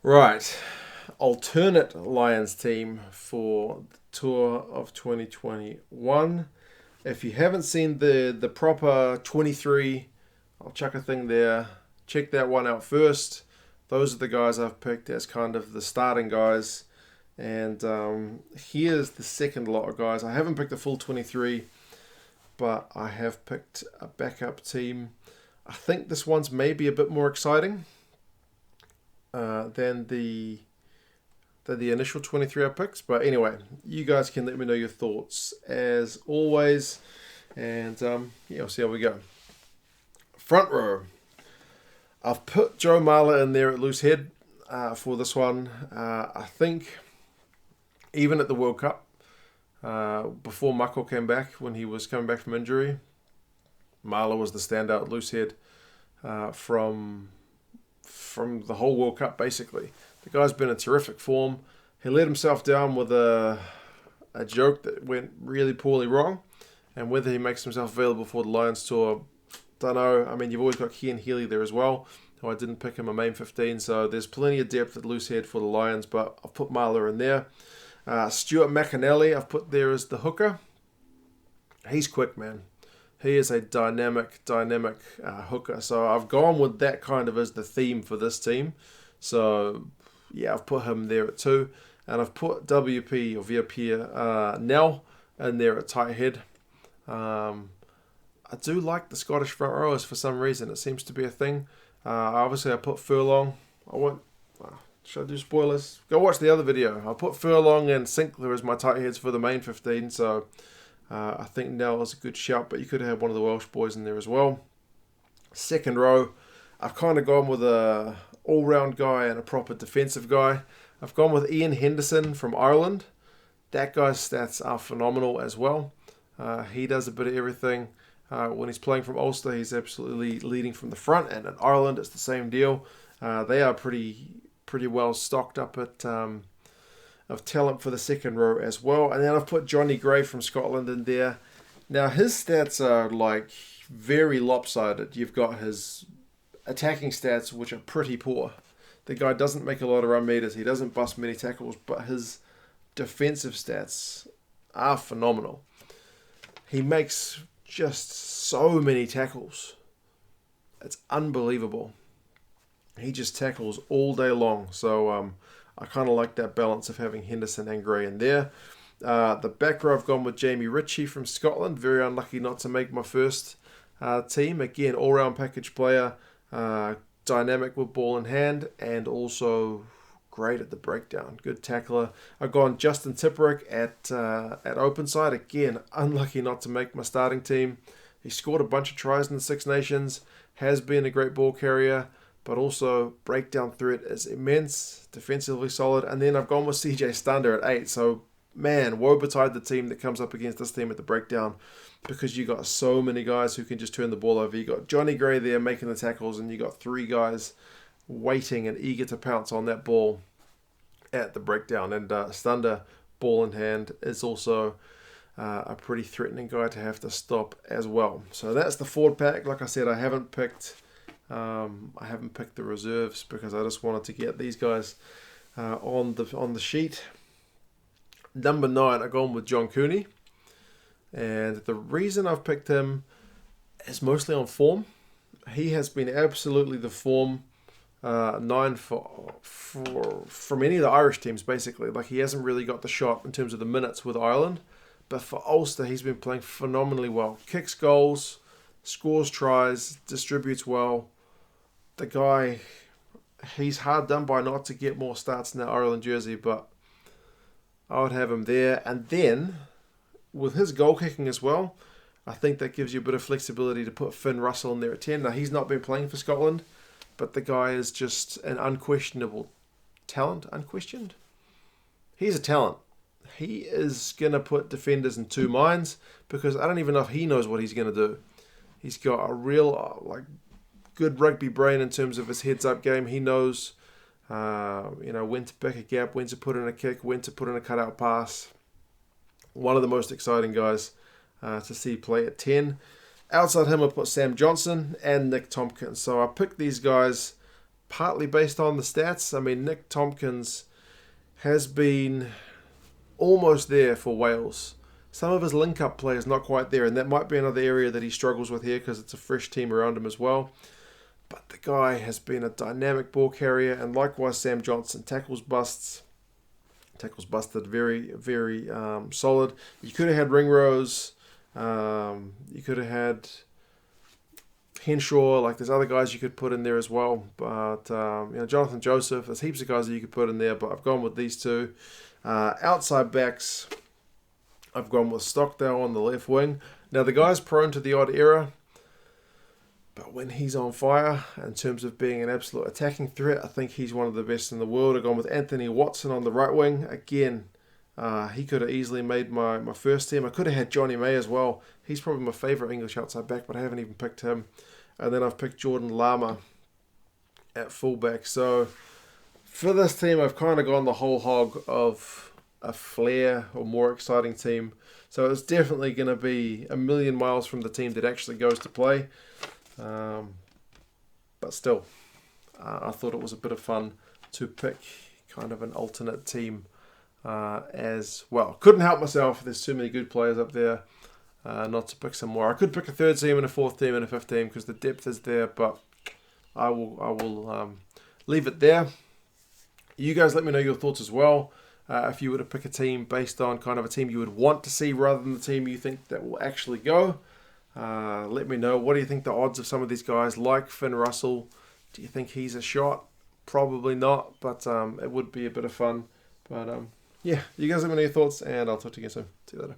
Right. Alternate Lions team for the tour of 2021. If you haven't seen the proper 23, I'll chuck a thing there. Check that one out first. Those are the guys I've picked as kind of the starting guys. And here's the second lot of guys. I haven't picked a full 23, but I have picked a backup team. I think this one's maybe a bit more exciting than the initial 23 I picked. But anyway, you guys can let me know your thoughts as always. And we'll see how we go. Front row. I've put Joe Marler in there at loose head for this one. I think even at the World Cup, before Mako came back, when he was coming back from injury, Marler was the standout loose head from the whole World Cup, basically. The guy's been in terrific form. He let himself down with a joke that went really poorly wrong. And whether he makes himself available for the Lions tour, don't know. I mean, you've always got Kean Healy there as well, who I didn't pick him a main 15. So there's plenty of depth at loose head for the Lions, but I've put Marler in there. Stuart McInally, I've put there as the hooker. He's quick, man. He is a dynamic hooker. So I've gone with that kind of as the theme for this team. So, yeah, I've put him there at 2. And I've put WP or Viapia Nell in there at tight head. I do like the Scottish front rowers for some reason. It seems to be a thing. Obviously, I put Furlong. Should I do spoilers? Go watch the other video. I put Furlong and Sinclair as my tight heads for the main 15. So I think Nell is a good shout, but you could have one of the Welsh boys in there as well. Second row, I've kind of gone with a all-round guy and a proper defensive guy. I've gone with Ian Henderson from Ireland. That guy's stats are phenomenal as well. He does a bit of everything. When he's playing from Ulster, he's absolutely leading from the front, and in Ireland, it's the same deal. They are pretty well stocked up of talent for the second row as well. And then I've put Johnny Gray from Scotland in there. Now, his stats are like very lopsided. You've got his attacking stats, which are pretty poor. The guy doesn't make a lot of run meters. He doesn't bust many tackles, but his defensive stats are phenomenal. He makes just so many tackles. It's unbelievable. He just tackles all day long. So I kind of like that balance of having Henderson and Gray in there. The back row, I've gone with Jamie Ritchie from Scotland. Very unlucky not to make my first team. Again, all-round package player. Dynamic with ball in hand, and also great at the breakdown. Good tackler. I've gone Justin Tipperick at open side. Again, unlucky not to make my starting team. He scored a bunch of tries in the Six Nations. Has been a great ball carrier, but also breakdown threat is immense. Defensively solid. And then I've gone with CJ Stander at 8. So, man, woe betide the team that comes up against this team at the breakdown, because you got so many guys who can just turn the ball over. You got Johnny Gray there making the tackles, and you got 3 guys waiting and eager to pounce on that ball at the breakdown. And Stander, ball in hand, is also a pretty threatening guy to have to stop as well. So that's the forward pack. Like I said, I haven't picked the reserves because I just wanted to get these guys on the sheet. Number 9, I've gone with John Cooney. And the reason I've picked him is mostly on form. He has been absolutely the form 9 from any of the Irish teams, basically. Like, he hasn't really got the shot in terms of the minutes with Ireland. But for Ulster, he's been playing phenomenally well. Kicks goals, scores tries, distributes well. The guy, he's hard done by not to get more starts in that Ireland jersey, but I would have him there. And then, with his goal kicking as well, I think that gives you a bit of flexibility to put Finn Russell in there at 10. Now, he's not been playing for Scotland, but the guy is just an unquestionable talent. Unquestioned? He's a talent. He is going to put defenders in 2 minds, because I don't even know if he knows what he's going to do. He's got a real good rugby brain in terms of his heads-up game. He knows when to pick a gap, when to put in a kick, when to put in a cutout pass. One of the most exciting guys to see play at 10. Outside him, I put Sam Johnson and Nick Tompkins. So I picked these guys partly based on the stats. I mean, Nick Tompkins has been almost there for Wales. Some of his link-up play is not quite there, and that might be another area that he struggles with here because it's a fresh team around him as well. But the guy has been a dynamic ball carrier, and likewise Sam Johnson. Tackles busted, very, very solid. You could have had Ringrose. You could have had Henshaw. Like, there's other guys you could put in there as well. But, Jonathan Joseph, there's heaps of guys that you could put in there, but I've gone with these two. Outside backs, I've gone with Stockdale on the left wing. Now, the guy's prone to the odd error, but when he's on fire, in terms of being an absolute attacking threat, I think he's one of the best in the world. I've gone with Anthony Watson on the right wing. Again, he could have easily made my first team. I could have had Johnny May as well. He's probably my favourite English outside back, but I haven't even picked him. And then I've picked Jordan Lama at fullback. So for this team, I've kind of gone the whole hog of a flair or more exciting team. So it's definitely going to be a million miles from the team that actually goes to play. But still, I thought it was a bit of fun to pick kind of an alternate team as well. Couldn't help myself. There's too many good players up there not to pick some more. I could pick a third team and a fourth team and a fifth team because the depth is there, but I will leave it there. You guys let me know your thoughts as well. If you were to pick a team based on kind of a team you would want to see rather than the team you think that will actually go. Let me know. What do you think the odds of some of these guys like Finn Russell? Do you think he's a shot? Probably not, but it would be a bit of fun. But yeah, you guys let me know your thoughts, and I'll talk to you again soon. See you later.